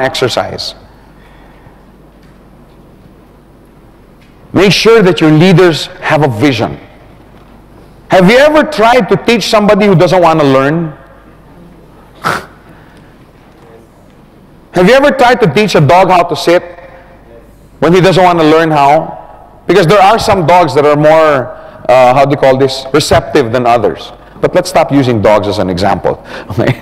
exercise. Make sure that your leaders have a vision. Have you ever tried to teach somebody who doesn't want to learn? Have you ever tried to teach a dog how to sit when he doesn't want to learn how? Because there are some dogs that are more, how do you call this, receptive than others. But let's stop using dogs as an example. Okay?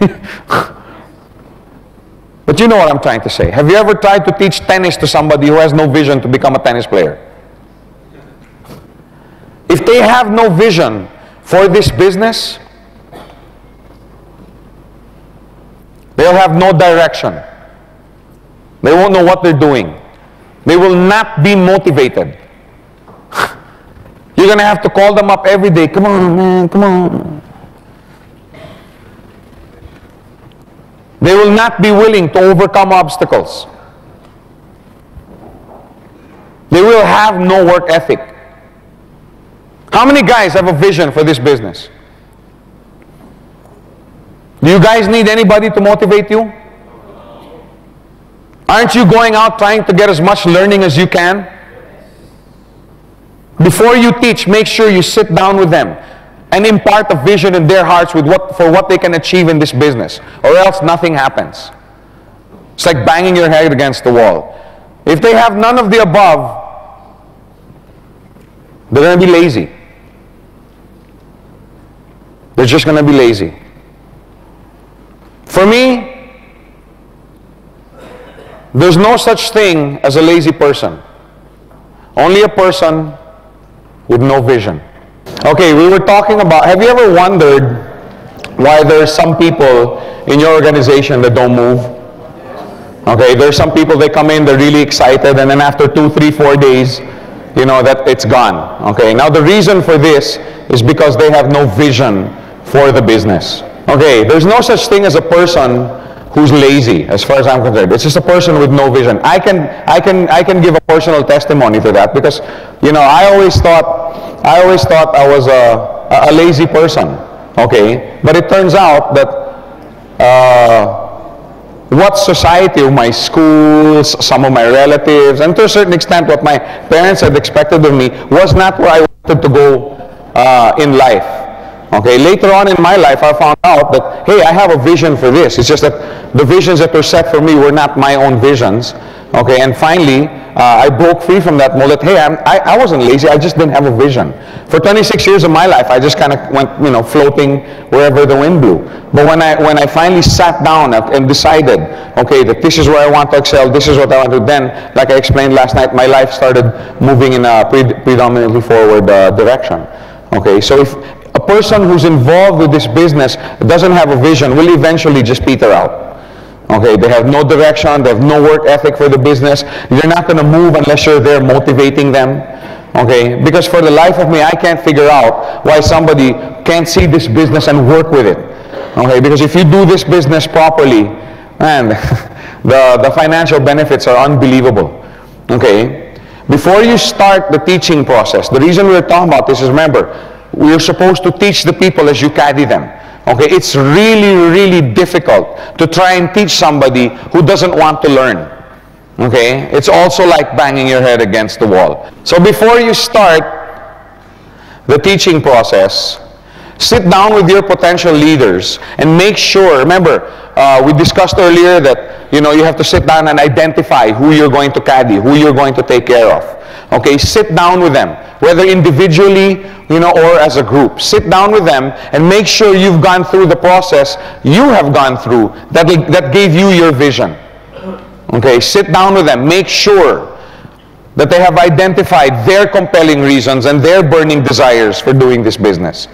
But you know what I'm trying to say. Have you ever tried to teach tennis to somebody who has no vision to become a tennis player? If they have no vision for this business, they'll have no direction. They won't know what they're doing. They will not be motivated. You're going to have to call them up every day. Come on, man, come on. They will not be willing to overcome obstacles. They will have no work ethic. How many guys have a vision for this business? Do you guys need anybody to motivate you? Aren't you going out trying to get as much learning as you can? Before you teach, make sure you sit down with them and impart a vision in their hearts with for what they can achieve in this business, or else nothing happens. It's like banging your head against the wall. If they have none of the above, they're going to be lazy. They're just going to be lazy. For me, there's no such thing as a lazy person. Only a person with no vision. Okay, we were talking about, have you ever wondered why there's some people in your organization that don't move? Okay, there's some people, they come in, they're really excited, and then after 2, 3, 4 days, you know, that it's gone. Okay, now the reason for this is because they have no vision for the business. Okay, there's no such thing as a person who's lazy, as far as I'm concerned. It's just a person with no vision. I can give a personal testimony to that, because, you know, I always thought I was a lazy person. Okay, but it turns out that what society, or my schools, some of my relatives, and to a certain extent what my parents had expected of me, was not where I wanted to go in life. Okay, later on in my life, I found out that, hey, I have a vision for this. It's just that the visions that were set for me were not my own visions. Okay, and finally, I broke free from that mold that, hey, I wasn't lazy, I just didn't have a vision. For 26 years of my life, I just kind of went, you know, floating wherever the wind blew. But when I finally sat down and decided, okay, that this is where I want to excel, this is what I want to do, then, like I explained last night, my life started moving in a predominantly forward direction. Okay, so if a person who's involved with this business doesn't have a vision, will eventually just peter out. Okay, they have no direction, they have no work ethic for the business. They're not going to move unless you're there motivating them. Okay, because for the life of me, I can't figure out why somebody can't see this business and work with it. Okay, because if you do this business properly, man, the financial benefits are unbelievable. Okay, before you start the teaching process, the reason we're talking about this is, remember, we're supposed to teach the people as you caddy them. Okay, it's really, really difficult to try and teach somebody who doesn't want to learn. Okay, it's also like banging your head against the wall. So before you start the teaching process, sit down with your potential leaders and make sure, remember, we discussed earlier that, you know, you have to sit down and identify who you're going to caddy, who you're going to take care of. Okay, sit down with them, whether individually, you know, or as a group. Sit down with them and make sure you've gone through the process you have gone through that gave you your vision. Okay, sit down with them. Make sure that they have identified their compelling reasons and their burning desires for doing this business.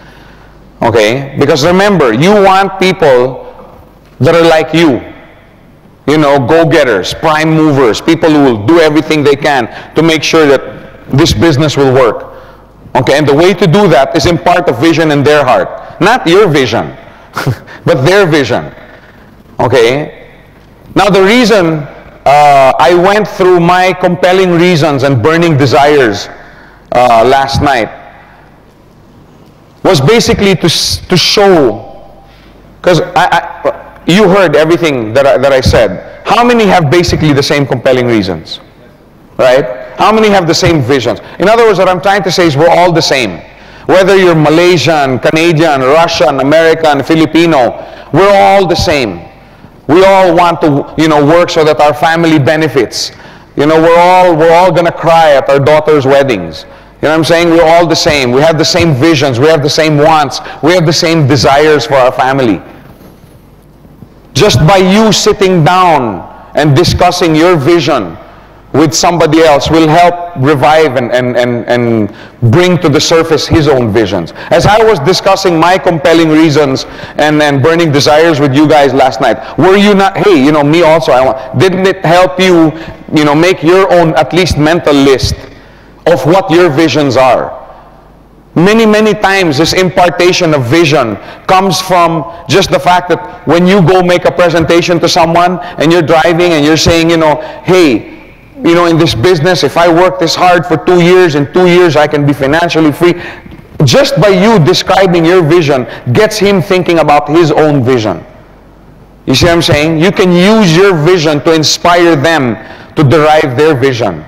Okay, because remember, you want people that are like you. You know, go-getters, prime movers, people who will do everything they can to make sure that this business will work. Okay, and the way to do that is impart a vision in their heart. Not your vision, but their vision. Okay? Now the reason I went through my compelling reasons and burning desires last night was basically to show, because you heard everything that I said. How many have basically the same compelling reasons? Right? How many have the same visions? In other words, what I'm trying to say is we're all the same. Whether you're Malaysian, Canadian, Russian, American, Filipino, we're all the same. We all want to, work so that our family benefits. We're all gonna cry at our daughter's weddings. You know what I'm saying? We're all the same. We have the same visions. We have the same wants. We have the same desires for our family. Just by you sitting down and discussing your vision with somebody else will help revive and bring to the surface his own visions. As I was discussing my compelling reasons and burning desires with you guys last night, were you not, hey, me also, didn't it help you, make your own at least mental list of what your visions are? Many, many times this impartation of vision comes from just the fact that when you go make a presentation to someone and you're driving and you're saying, hey, in this business, if I work this hard for 2 years, in 2 years I can be financially free. Just by you describing your vision gets him thinking about his own vision. You see what I'm saying? You can use your vision to inspire them to derive their vision.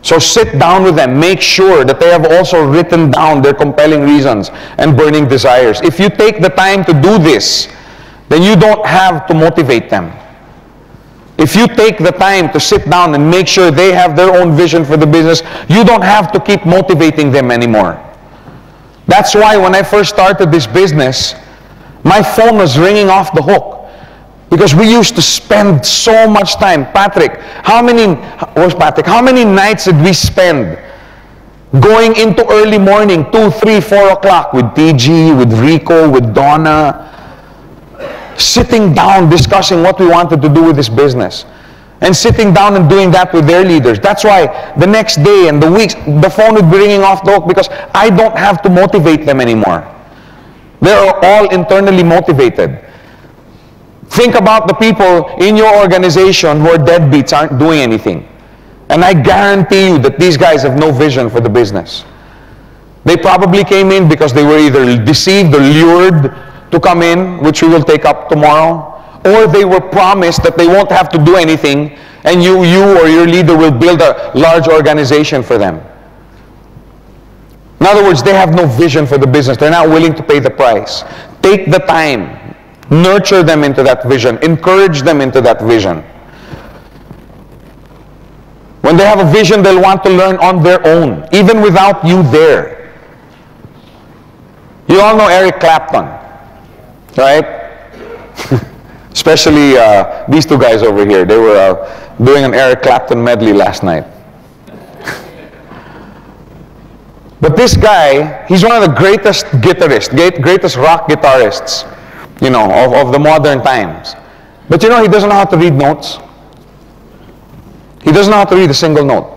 So sit down with them. Make sure that they have also written down their compelling reasons and burning desires. If you take the time to do this, then you don't have to motivate them. If you take the time to sit down and make sure they have their own vision for the business, you don't have to keep motivating them anymore. That's why when I first started this business, my phone was ringing off the hook. Because we used to spend so much time. Patrick, how many nights did we spend going into early morning, 2, 3, 4 o'clock with TG, with Rico, with Donna, sitting down discussing what we wanted to do with this business, and sitting down and doing that with their leaders. That's why the next day and the weeks, the phone would be ringing off the hook because I don't have to motivate them anymore. They're all internally motivated. Think about the people in your organization who are deadbeats, aren't doing anything. And I guarantee you that these guys have no vision for the business. They probably came in because they were either deceived or lured to come in, which we will take up tomorrow, or they were promised that they won't have to do anything and you or your leader will build a large organization for them. In other words, they have no vision for the business. They're not willing to pay the price. Take the time. Nurture them into that vision. Encourage them into that vision. When they have a vision, they'll want to learn on their own, even without you there. You all know Eric Clapton, right? Especially these two guys over here. They were doing an Eric Clapton medley last night. But this guy, he's one of the greatest guitarists, greatest rock guitarists, of the modern times. But he doesn't know how to read notes. He doesn't know how to read a single note.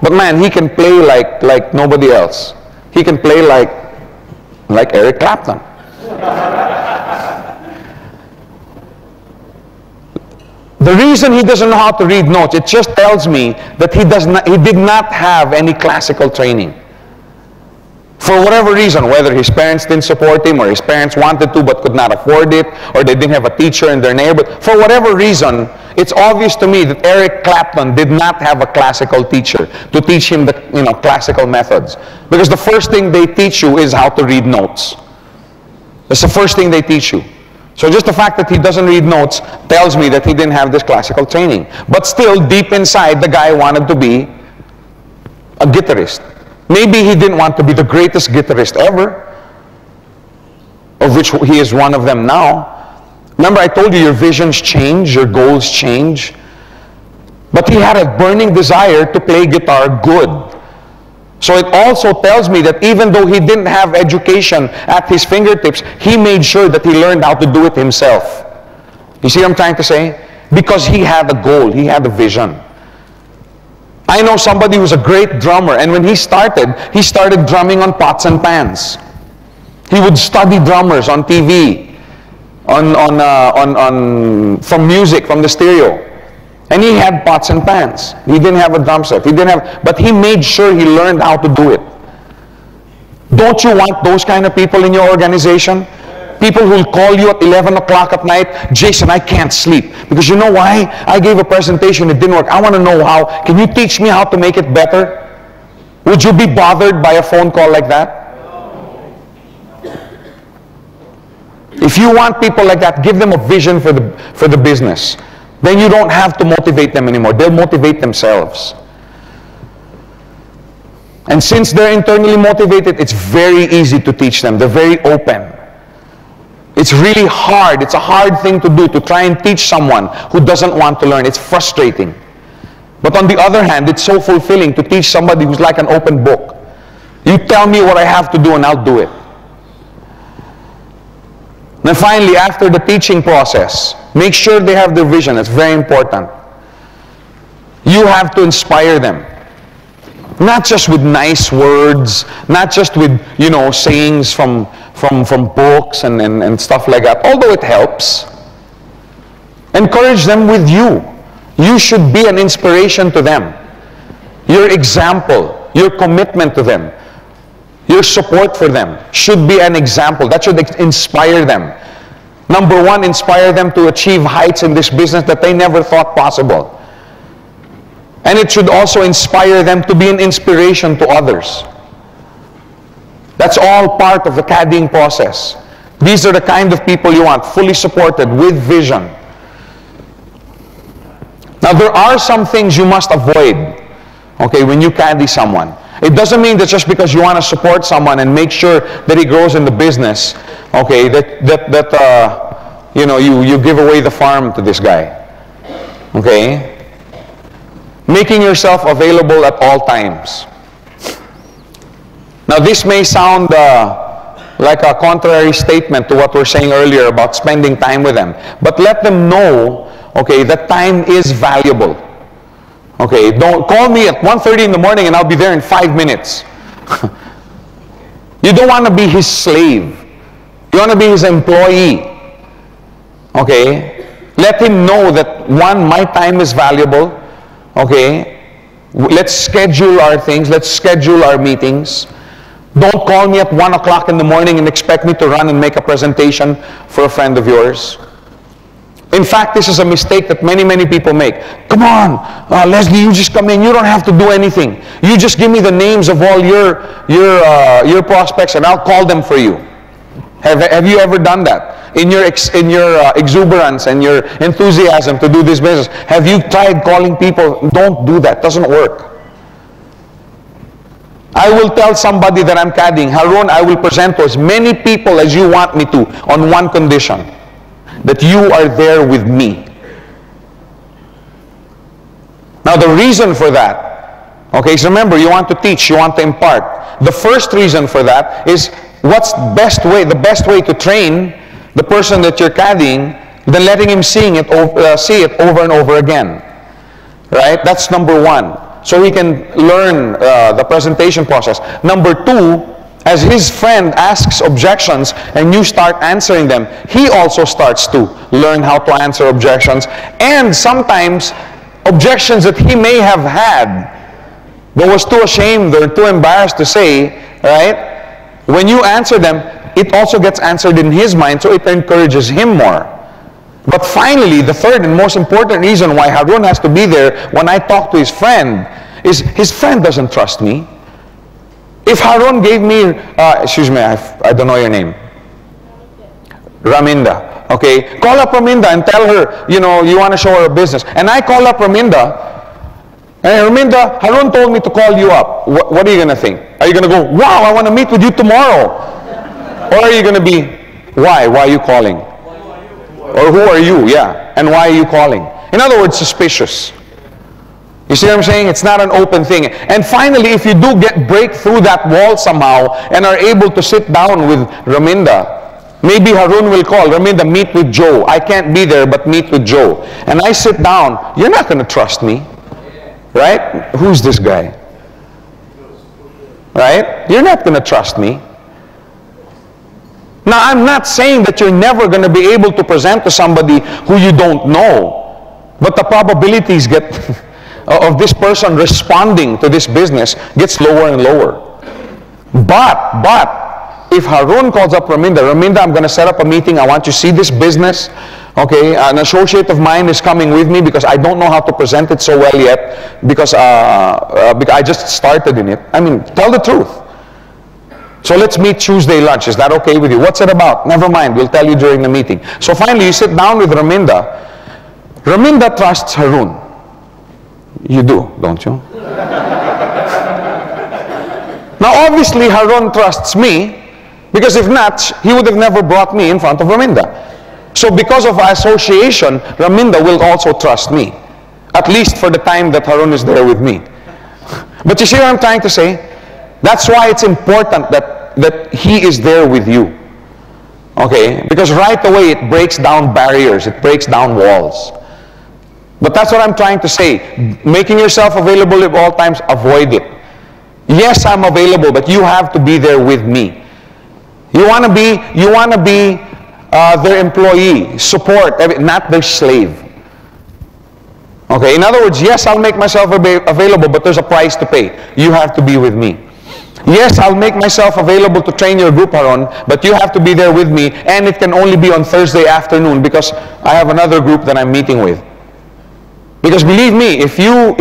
But man, he can play like nobody else. He can play like Eric Clapton. The reason he doesn't know how to read notes, it just tells me that he did not have any classical training. For whatever reason, whether his parents didn't support him or his parents wanted to but could not afford it, or they didn't have a teacher in their neighborhood, for whatever reason, it's obvious to me that Eric Clapton did not have a classical teacher to teach him the classical methods. Because the first thing they teach you is how to read notes. That's the first thing they teach you. So just the fact that he doesn't read notes tells me that he didn't have this classical training. But still, deep inside, the guy wanted to be a guitarist. Maybe he didn't want to be the greatest guitarist ever, of which he is one of them now. Remember, I told you your visions change, your goals change. But he had a burning desire to play guitar good. So it also tells me that even though he didn't have education at his fingertips, he made sure that he learned how to do it himself. You see what I'm trying to say? Because he had a goal, he had a vision. I know somebody who's a great drummer, and when he started drumming on pots and pans. He would study drummers on TV, from music, from the stereo. And he had pots and pans. He didn't have a drum set. But he made sure he learned how to do it. Don't you want those kind of people in your organization? People who will call you at 11 o'clock at night, Jason, I can't sleep. Because you know why? I gave a presentation, it didn't work. I want to know how. Can you teach me how to make it better? Would you be bothered by a phone call like that? If you want people like that, give them a vision for the business. Then you don't have to motivate them anymore. They'll motivate themselves. And since they're internally motivated, it's very easy to teach them. They're very open. It's really hard. It's a hard thing to do, to try and teach someone who doesn't want to learn. It's frustrating. But on the other hand, it's so fulfilling to teach somebody who's like an open book. You tell me what I have to do and I'll do it. Then finally, after the teaching process, make sure they have their vision. It's very important. You have to inspire them. Not just with nice words, not just with, sayings from books and stuff like that, although it helps. Encourage them with you. You should be an inspiration to them. Your example, your commitment to them, your support for them should be an example. That should inspire them. Number one, inspire them to achieve heights in this business that they never thought possible. And it should also inspire them to be an inspiration to others. That's all part of the caddying process. These are the kind of people you want, fully supported, with vision. Now, there are some things you must avoid, okay, when you caddy someone. It doesn't mean that just because you want to support someone and make sure that he grows in the business, okay, you give away the farm to this guy. Okay? Making yourself available at all times. Now, this may sound like a contrary statement to what we're saying earlier about spending time with them. But let them know, okay, that time is valuable. Okay, don't call me at 1:30 in the morning and I'll be there in 5 minutes. You don't want to be his slave. You want to be his employee. Okay? Let him know that, one, my time is valuable. Okay? Let's schedule our things. Let's schedule our meetings. Don't call me at 1 o'clock in the morning and expect me to run and make a presentation for a friend of yours. In fact, this is a mistake that many people make. Come on, Leslie, you just come in. You don't have to do anything. You just give me the names of all your prospects and I'll call them for you. Have you ever done that? In your exuberance and your enthusiasm to do this business, have you tried calling people? Don't do that. It doesn't work. I will tell somebody that I'm caddying, Haron, I will present to as many people as you want me to on one condition, that you are there with me. Now the reason for that, okay, so remember, you want to teach, you want to impart. The first reason for that is what's the best way to train the person that you're caddying than letting him see it over and over again. Right? That's number one. So he can learn the presentation process. Number two, as his friend asks objections and you start answering them, he also starts to learn how to answer objections. And sometimes objections that he may have had but was too ashamed or too embarrassed to say, right? When you answer them, it also gets answered in his mind, so it encourages him more. But finally, the third and most important reason why Haron has to be there when I talk to his friend is his friend doesn't trust me. If Haron gave me, excuse me, I don't know your name. Raminda. Okay, call up Raminda and tell her, you want to show her a business. And I call up Raminda. Hey, Raminda, Haron told me to call you up. What are you going to think? Are you going to go, wow, I want to meet with you tomorrow? Or are you going to be, why? Why are you calling? Or who are you? Yeah. And why are you calling? In other words, suspicious. You see what I'm saying? It's not an open thing. And finally, if you do break through that wall somehow and are able to sit down with Raminda, maybe Haron will call, Raminda, meet with Joe. I can't be there, but meet with Joe. And I sit down, you're not going to trust me. Right? Who's this guy? Right? You're not going to trust me. Now, I'm not saying that you're never going to be able to present to somebody who you don't know. But the probabilities of this person responding to this business gets lower and lower. But, if Harun calls up Raminda, Raminda, I'm going to set up a meeting. I want you to see this business. Okay, an associate of mine is coming with me because I don't know how to present it so well yet because I just started in it. I mean, tell the truth. So let's meet Tuesday lunch. Is that okay with you? What's it about? Never mind. We'll tell you during the meeting. So finally, you sit down with Raminda. Raminda trusts Harun. You do, don't you? Now, obviously, Harun trusts me because if not, he would have never brought me in front of Raminda. So because of our association, Raminda will also trust me, at least for the time that Harun is there with me. But you see what I'm trying to say? That's why it's important that he is there with you. Okay? Because right away it breaks down barriers, it breaks down walls. But that's what I'm trying to say. Making yourself available at all times, avoid it. Yes, I'm available, but you have to be there with me. You want to be their employee, support, not their slave. Okay, in other words, yes, I'll make myself available, but there's a price to pay. You have to be with me. Yes, I'll make myself available to train your group, Harun, but you have to be there with me, and it can only be on Thursday afternoon because I have another group that I'm meeting with. Because believe me, if you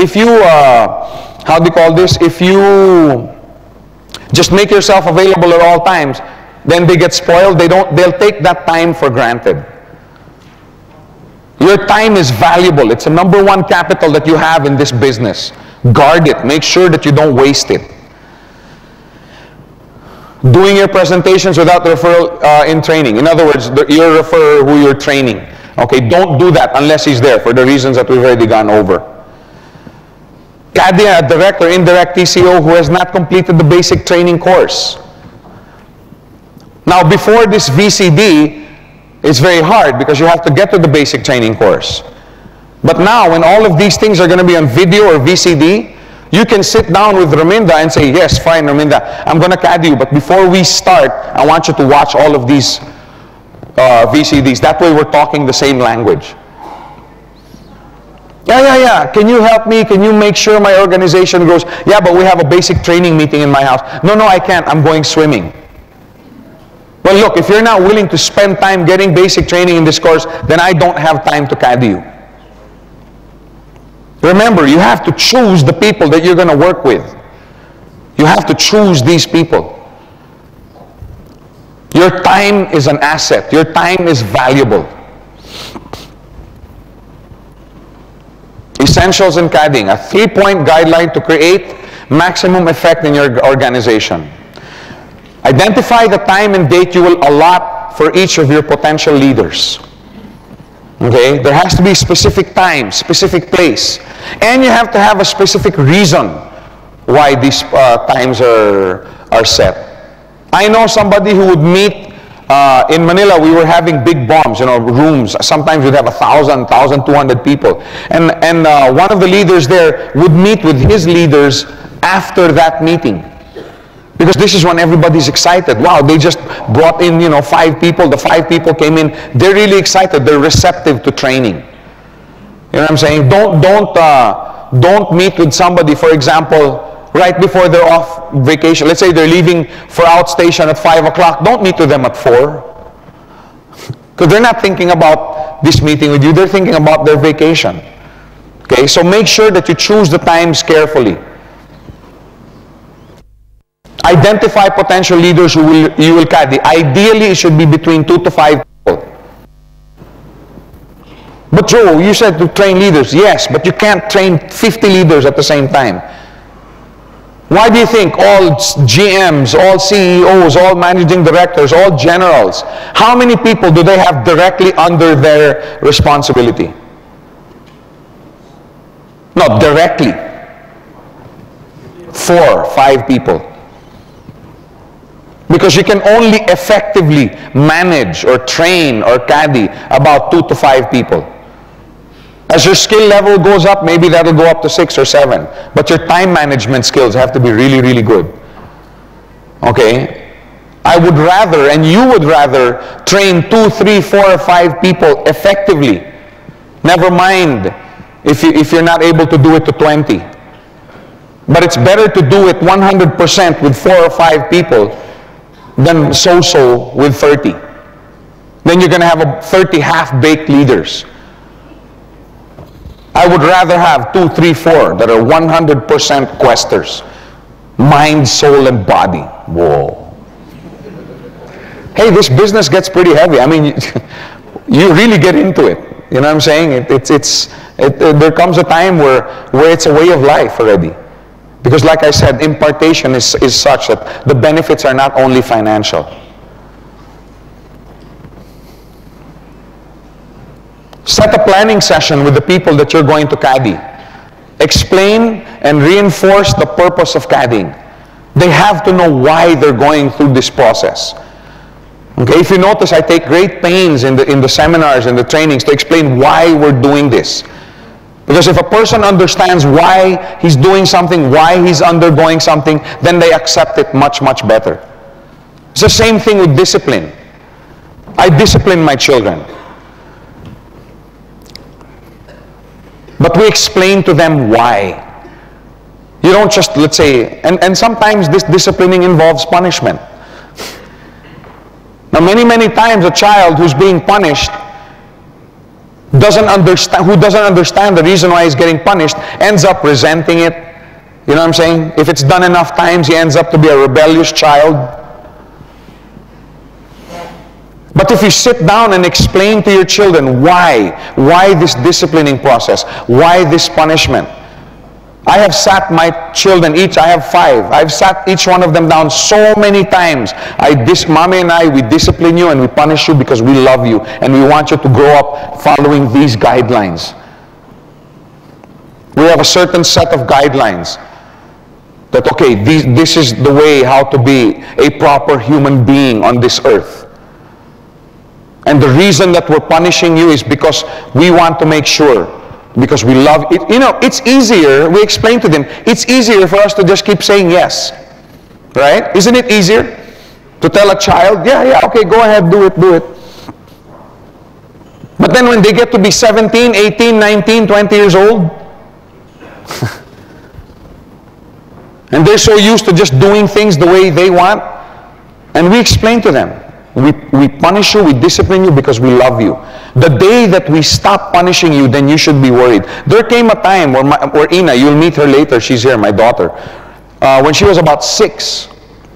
how do you call this? If you just make yourself available at all times, then they get spoiled. They'll take that time for granted. Your time is valuable. It's the #1 capital that you have in this business. Guard it. Make sure that you don't waste it. Doing your presentations without referral in training. In other words, your referrer who you're training. Okay, don't do that unless he's there for the reasons that we've already gone over. CADIA, a direct or indirect TCO who has not completed the basic training course. Now, before this VCD, it's very hard because you have to get to the basic training course. But now, when all of these things are going to be on video or VCD, you can sit down with Raminda and say, yes, fine, Raminda, I'm going to CAD you, but before we start, I want you to watch all of these VCDs. That way we're talking the same language. Yeah. Can you help me? Can you make sure my organization grows? Yeah, but we have a basic training meeting in my house. No, I can't. I'm going swimming. Well, look, if you're not willing to spend time getting basic training in this course, then I don't have time to CAD you. Remember, you have to choose the people that you're going to work with. You have to choose these people. Your time is an asset. Your time is valuable. Essentials in CADing, a 3-point guideline to create maximum effect in your organization. Identify the time and date you will allot for each of your potential leaders. Okay? There has to be specific time, specific place. And you have to have a specific reason why these times are set. I know somebody who would meet in Manila. We were having big bombs, rooms. Sometimes we'd have 1,000, 1,200 people. And one of the leaders there would meet with his leaders after that meeting. Because this is when everybody's excited. Wow, they just brought in, 5 people. The 5 people came in. They're really excited. They're receptive to training. You know what I'm saying? Don't meet with somebody, for example, right before they're off vacation. Let's say they're leaving for outstation at 5 o'clock. Don't meet with them at 4. Because they're not thinking about this meeting with you. They're thinking about their vacation. Okay, so make sure that you choose the times carefully. Identify potential leaders who you will CAD. Ideally, it should be between 2 to 5 people. But Joe, you said to train leaders. Yes, but you can't train 50 leaders at the same time. Why do you think all GMs, all CEOs, all managing directors, all generals, how many people do they have directly under their responsibility? No, directly. 4, 5 people. Because you can only effectively manage or train or caddy about 2 to 5 people. As your skill level goes up, maybe that'll go up to 6 or 7. But your time management skills have to be really, really good. Okay? I would rather, and you would rather, train 2, 3, 4, or 5 people effectively. Never mind if you're not able to do it to 20. But it's better to do it 100% with 4 or 5 people than so-so with 30. Then you're going to have 30 half-baked leaders. I would rather have 2, 3, 4 that are 100% questers. Mind, soul, and body. Whoa. Hey, this business gets pretty heavy. I mean, you really get into it. You know what I'm saying? There comes a time where it's a way of life already. Because like I said, impartation is such that the benefits are not only financial. Set a planning session with the people that you're going to caddy. Explain and reinforce the purpose of caddying. They have to know why they're going through this process. Okay, if you notice, I take great pains in the seminars and the trainings to explain why we're doing this. Because if a person understands why he's doing something, why he's undergoing something, then they accept it much, much better. It's the same thing with discipline. I discipline my children. But we explain to them why. You don't just, let's say, and sometimes this disciplining involves punishment. Now, many times a child who's being punished who doesn't understand the reason why he's getting punished, ends up resenting it. You know what I'm saying? If it's done enough times, he ends up to be a rebellious child. But if you sit down and explain to your children why this disciplining process, why this punishment. I have sat my children each, I have 5. I've sat each one of them down so many times. Mommy and I, we discipline you and we punish you because we love you and we want you to grow up following these guidelines. We have a certain set of guidelines that, okay, this is the way how to be a proper human being on this earth. And the reason that we're punishing you is because we want to make sure, because we love it. You know, it's easier, we explain to them, it's easier for us to just keep saying yes. Right? Isn't it easier to tell a child, yeah, okay, go ahead, do it. But then when they get to be 17, 18, 19, 20 years old, and they're so used to just doing things the way they want, and we explain to them, we punish you, we discipline you because we love you. The day that we stop punishing you, then you should be worried. There came a time where Ina, you'll meet her later, she's here, my daughter. When she was about 6,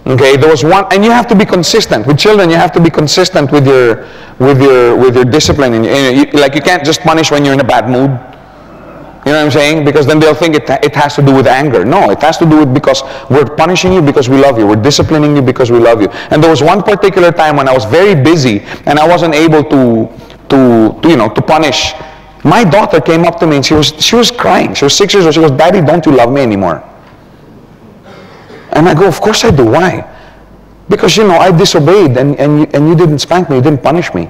okay, there was one, and you have to be consistent. With children, you have to be consistent with your discipline. And like you can't just punish when you're in a bad mood. You know what I'm saying? Because then they'll think it has to do with anger. No, it has to do with because we're punishing you because we love you. We're disciplining you because we love you. And there was one particular time when I was very busy and I wasn't able to punish. My daughter came up to me and she was crying. She was 6 years old. She goes, "Daddy, don't you love me anymore?" And I go, "Of course I do. Why?" "Because, you know, I disobeyed and you didn't spank me. You didn't punish me."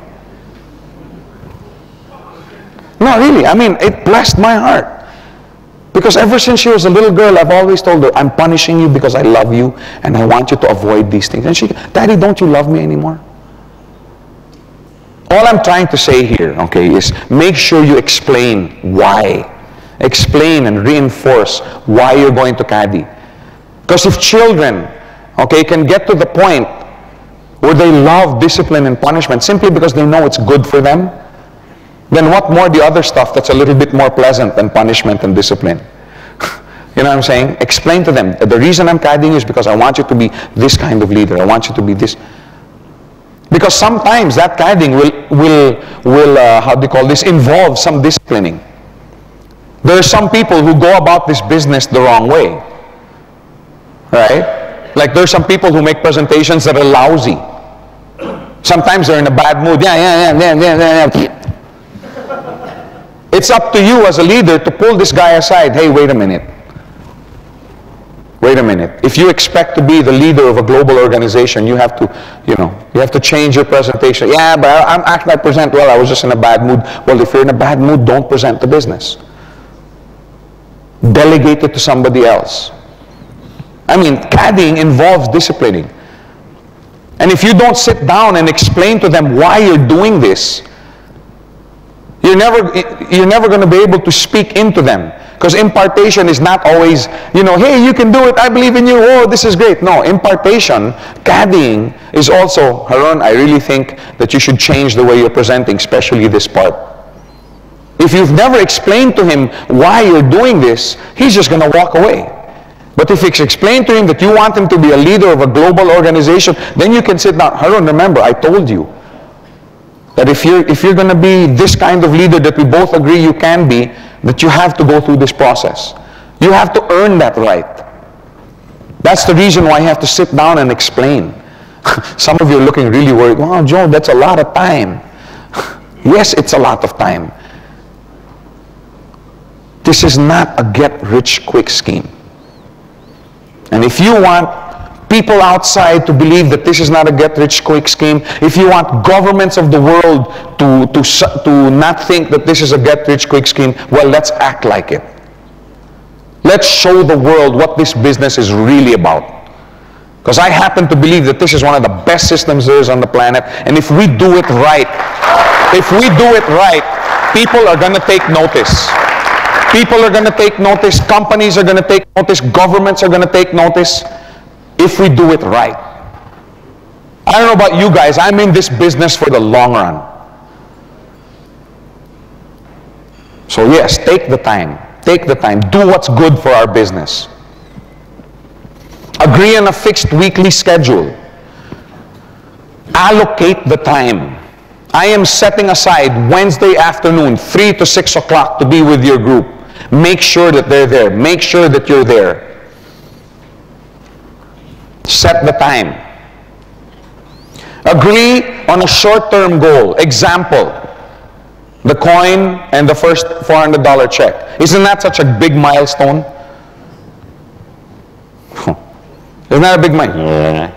No, really, I mean, it blessed my heart. Because ever since she was a little girl, I've always told her, "I'm punishing you because I love you and I want you to avoid these things." And she, "Daddy, don't you love me anymore?" All I'm trying to say here, okay, is make sure you explain why. Explain and reinforce why you're going to caddy. Because if children, okay, can get to the point where they love discipline and punishment simply because they know it's good for them, then what more the other stuff that's a little bit more pleasant than punishment and discipline? You know what I'm saying? Explain to them, the reason I'm caddying you is because I want you to be this kind of leader. I want you to be this. Because sometimes that caddying will how do you call this, involve some disciplining. There are some people who go about this business the wrong way. Right? Like there are some people who make presentations that are lousy. Sometimes they're in a bad mood. Yeah. It's up to you as a leader to pull this guy aside. "Hey, wait a minute. Wait a minute. If you expect to be the leader of a global organization, you have to change your presentation." "Yeah, but I'm acting, I present well. I was just in a bad mood." Well, if you're in a bad mood, don't present the business. Delegate it to somebody else. I mean, caddying involves disciplining. And if you don't sit down and explain to them why you're doing this, you're never going to be able to speak into them. Because impartation is not always, hey, you can do it, I believe in you, oh, this is great. No, impartation, caddying, is also, Haron, I really think that you should change the way you're presenting, especially this part. If you've never explained to him why you're doing this, he's just going to walk away. But if it's explained to him that you want him to be a leader of a global organization, then you can sit down. Haron, remember, I told you that if you're going to be this kind of leader that we both agree you can be, that you have to go through this process. You have to earn that right. That's the reason why you have to sit down and explain. Some of you are looking really worried. Wow, Joe, that's a lot of time. Yes, it's a lot of time. This is not a get-rich-quick scheme. And if you want people outside to believe that this is not a get-rich-quick scheme, if you want governments of the world to not think that this is a get-rich-quick scheme, well, let's act like it. Let's show the world what this business is really about. Because I happen to believe that this is one of the best systems there is on the planet, and if we do it right, people are going to take notice. People are going to take notice, companies are going to take notice, governments are going to take notice, if we do it right. I don't know about you guys, I'm in this business for the long run. So yes, take the time, do what's good for our business. Agree on a fixed weekly schedule. Allocate the time. I am setting aside Wednesday afternoon, 3 to 6 o'clock to be with your group. Make sure that they're there. Make sure that you're there. Set the time. Agree on a short-term goal. Example, the coin and the first $400 check. Isn't that such a big milestone? Isn't that a big milestone? Yeah.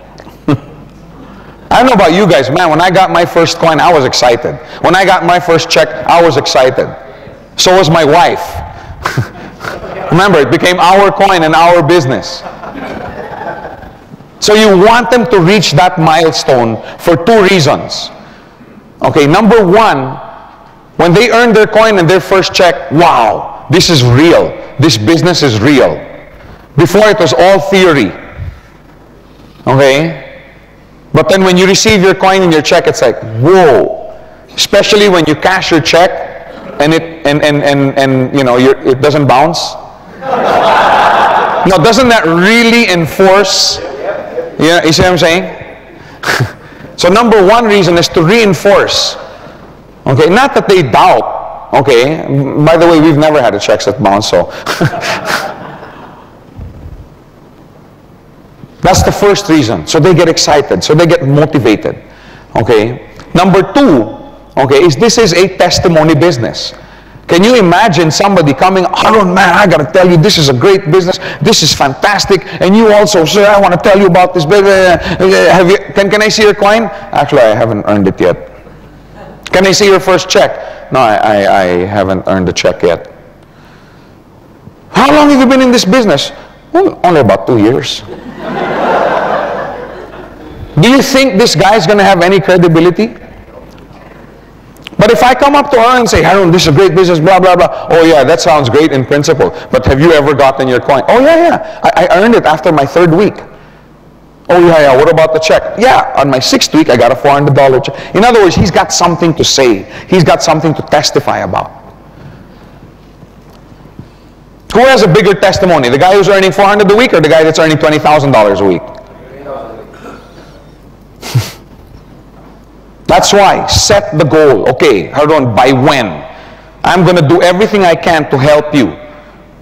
I don't know about you guys, man, when I got my first coin, I was excited. When I got my first check, I was excited. So was my wife. Remember, it became our coin and our business. So you want them to reach that milestone for 2 reasons. Okay, number 1, when they earn their coin and their first check, wow, this is real. This business is real. Before it was all theory. Okay? But then when you receive your coin and your check, it's like, whoa. Especially when you cash your check and it doesn't bounce. No, doesn't that really enforce? Yeah, you see what I'm saying? So number 1 reason is to reinforce. Okay, not that they doubt. Okay, by the way, we've never had a check that bounce, so. That's the first reason. So they get excited. So they get motivated. Okay. Number 2, okay, this is a testimony business. Can you imagine somebody coming, Haron, man, I got to tell you, this is a great business. This is fantastic. And you also, sir, I want to tell you about this. Can I see your coin? Actually, I haven't earned it yet. Can I see your first check? No, I haven't earned the check yet. How long have you been in this business? Well, only about 2 years. Do you think this guy is going to have any credibility? But if I come up to her and say, Haron, this is a great business, blah, blah, blah. Oh yeah, that sounds great in principle. But have you ever gotten your coin? Oh yeah. I earned it after my 3rd week. Oh yeah, what about the check? Yeah, on my 6th week, I got a $400 check. In other words, he's got something to say. He's got something to testify about. Who has a bigger testimony? The guy who's earning $400 a week or the guy that's earning $20,000 a week? That's why, set the goal. Okay, Haron, by when? I'm going to do everything I can to help you.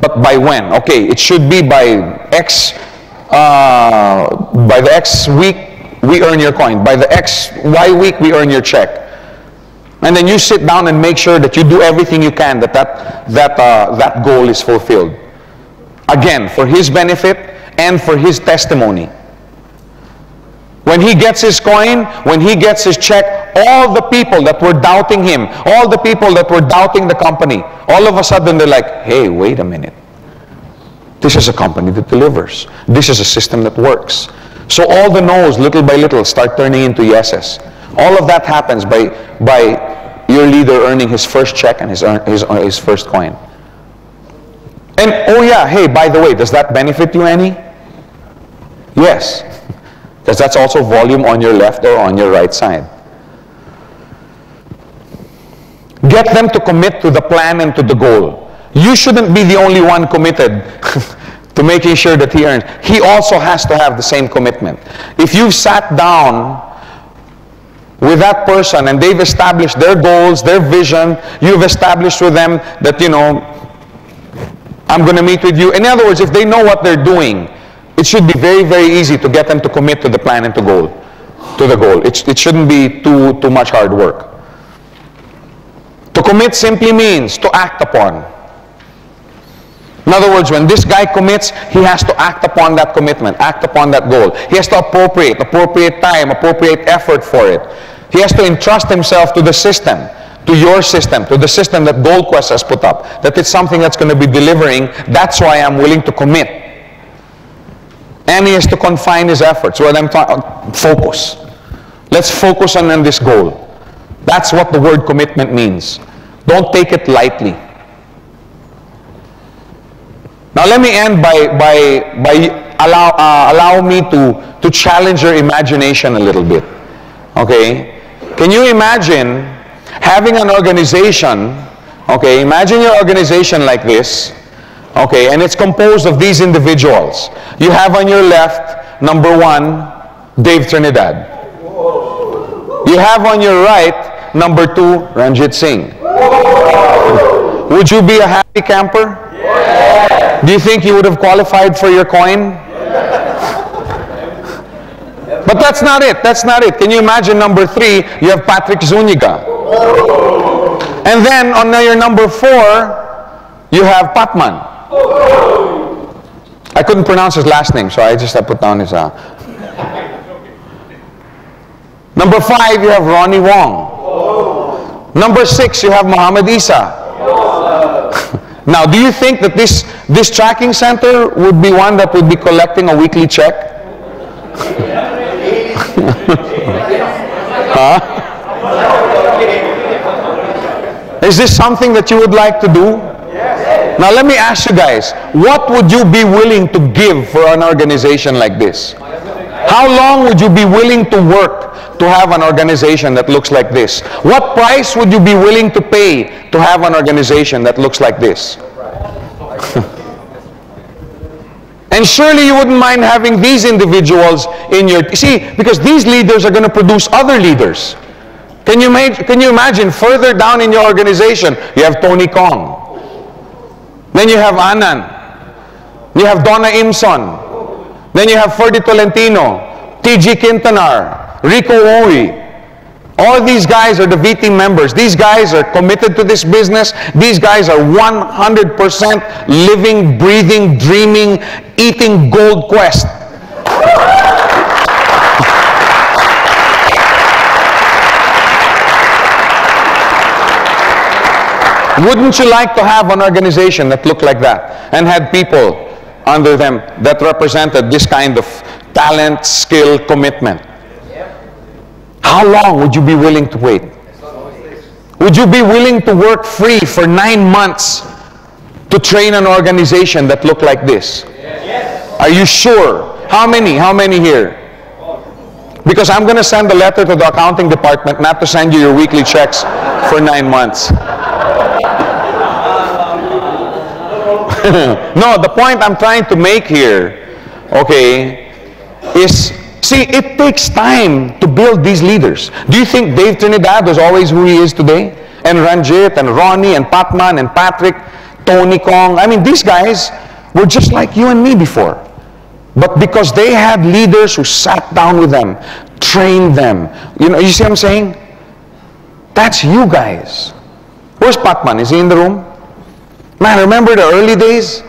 But by when? Okay, it should be by the X week, we earn your coin. By the Y week, we earn your check. And then you sit down and make sure that you do everything you can that goal is fulfilled. Again, for his benefit and for his testimony. When he gets his coin, when he gets his check, all the people that were doubting him, all the people that were doubting the company, all of a sudden they're like, hey, wait a minute. This is a company that delivers. This is a system that works. So all the no's, little by little, start turning into yeses. All of that happens by your leader earning his first check and his first coin. oh yeah, hey, by the way, does that benefit you any? Yes. Because that's also volume on your left or on your right side. Get them to commit to the plan and to the goal. You shouldn't be the only one committed to making sure that he earns. He also has to have the same commitment. If you've sat down with that person and they've established their goals, their vision, you've established with them that, you know, I'm going to meet with you. In other words, if they know what they're doing, it should be very, very easy to get them to commit to the plan and to the goal. It shouldn't be too much hard work. To commit simply means to act upon. In other words, when this guy commits, he has to act upon that commitment, act upon that goal. He has to appropriate time, appropriate effort for it. He has to entrust himself to the system, to your system, to the system that Gold Quest has put up, that it's something that's going to be delivering. That's why I'm willing to commit. And he has to confine his efforts. What I'm talking, focus. Let's focus on this goal. That's what the word commitment means. Don't take it lightly. Now let me end by allow me to challenge your imagination a little bit. Okay? Can you imagine having an organization? Okay, imagine your organization like this. Okay, and it's composed of these individuals. You have on your left, number 1, Dave Trinidad. You have on your right, number 2, Ranjit Singh. Would you be a happy camper? Yeah. Do you think you would have qualified for your coin? Yeah. But that's not it. That's not it. Can you imagine number 3, you have Patrick Zuniga. And then on your number 4, you have Patman. I couldn't pronounce his last name, so I just put down his... Number 5, you have Ronnie Wong. Number 6, you have Muhammad Isa. Now, do you think that this tracking center would be one that would be collecting a weekly check? Huh? Is this something that you would like to do? Now, let me ask you guys, what would you be willing to give for an organization like this? How long would you be willing to work to have an organization that looks like this? What price would you be willing to pay to have an organization that looks like this? And surely you wouldn't mind having these individuals in your... See, because these leaders are going to produce other leaders. Can you imagine further down in your organization, you have Tony Kong. Then you have Anan. You have Donna Imson. Then you have Ferdy Tolentino, T.G. Quintanar, Rico Owi. All these guys are the VT members. These guys are committed to this business. These guys are 100% living, breathing, dreaming, eating Gold Quest. Wouldn't you like to have an organization that looked like that and had people under them that represented this kind of talent, skill, commitment? How long would you be willing to wait? Would you be willing to work free for 9 months to train an organization that looked like this? Are you sure? How many? How many here? Because I'm going to send a letter to the accounting department not to send you your weekly checks for 9 months. No, the point I'm trying to make here, okay, is, see, it takes time to build these leaders. Do you think Dave Trinidad was always who he is today? And Ranjit, and Ronnie, and Patman, and Patrick, Tony Kong. I mean, these guys were just like you and me before. But because they had leaders who sat down with them, trained them. You know, you see what I'm saying? That's you guys. Where's Patman? Is he in the room? Man, remember the early days?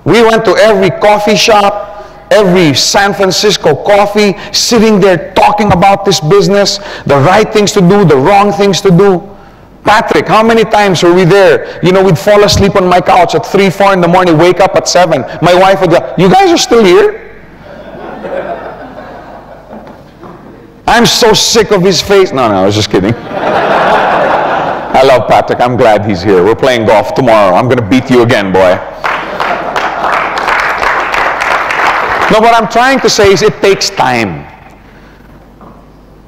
We went to every coffee shop, every San Francisco coffee, sitting there talking about this business, the right things to do, the wrong things to do. Patrick, how many times were we there? You know, we'd fall asleep on my couch at 3, 4 in the morning, wake up at 7. My wife would go, you guys are still here? I'm so sick of his face. No, I was just kidding. I love Patrick. I'm glad he's here. We're playing golf tomorrow. I'm going to beat you again, boy. No, what I'm trying to say is it takes time.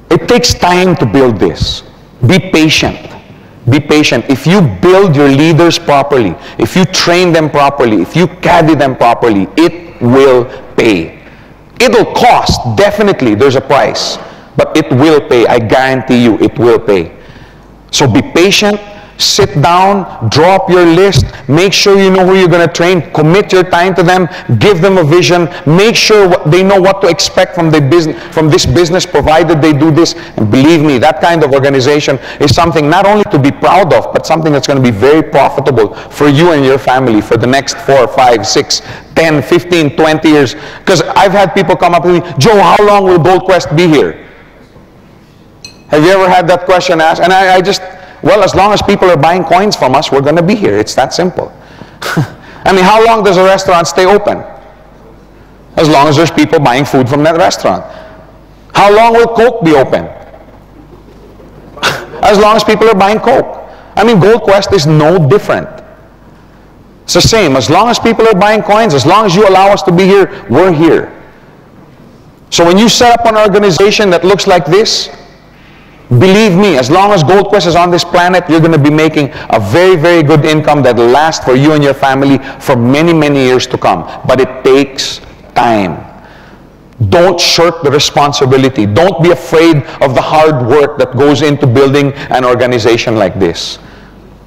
It takes time to build this. Be patient. Be patient. If you build your leaders properly, if you train them properly, if you caddy them properly, it will pay. It'll cost, definitely, there's a price. But it will pay. I guarantee you, it will pay. So be patient. Sit down, draw up your list, make sure you know who you're going to train, commit your time to them, give them a vision, make sure they know what to expect from this business provided they do this. And believe me, that kind of organization is something not only to be proud of, but something that's going to be very profitable for you and your family for the next 4, 5, 6, 10, 15, 20 years. Because I've had people come up to me, Joe, how long will Gold Quest be here? Have you ever had that question asked? And I just... Well, as long as people are buying coins from us, we're going to be here. It's that simple. I mean, how long does a restaurant stay open? As long as there's people buying food from that restaurant. How long will Coke be open? As long as people are buying Coke. I mean, Gold Quest is no different. It's the same. As long as people are buying coins, as long as you allow us to be here, we're here. So when you set up an organization that looks like this, believe me, as long as Gold Quest is on this planet, you're going to be making a very, very good income that will last for you and your family for many, many years to come. But it takes time. Don't shirk the responsibility. Don't be afraid of the hard work that goes into building an organization like this,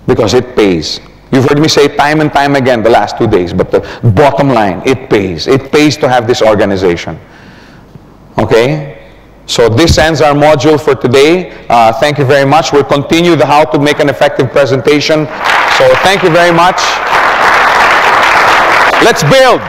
because it pays. You've heard me say time and time again the last 2 days, but the bottom line, it pays. It pays to have this organization. Okay? So this ends our module for today. Thank you very much. We'll continue the how to make an effective presentation. So thank you very much. Let's build.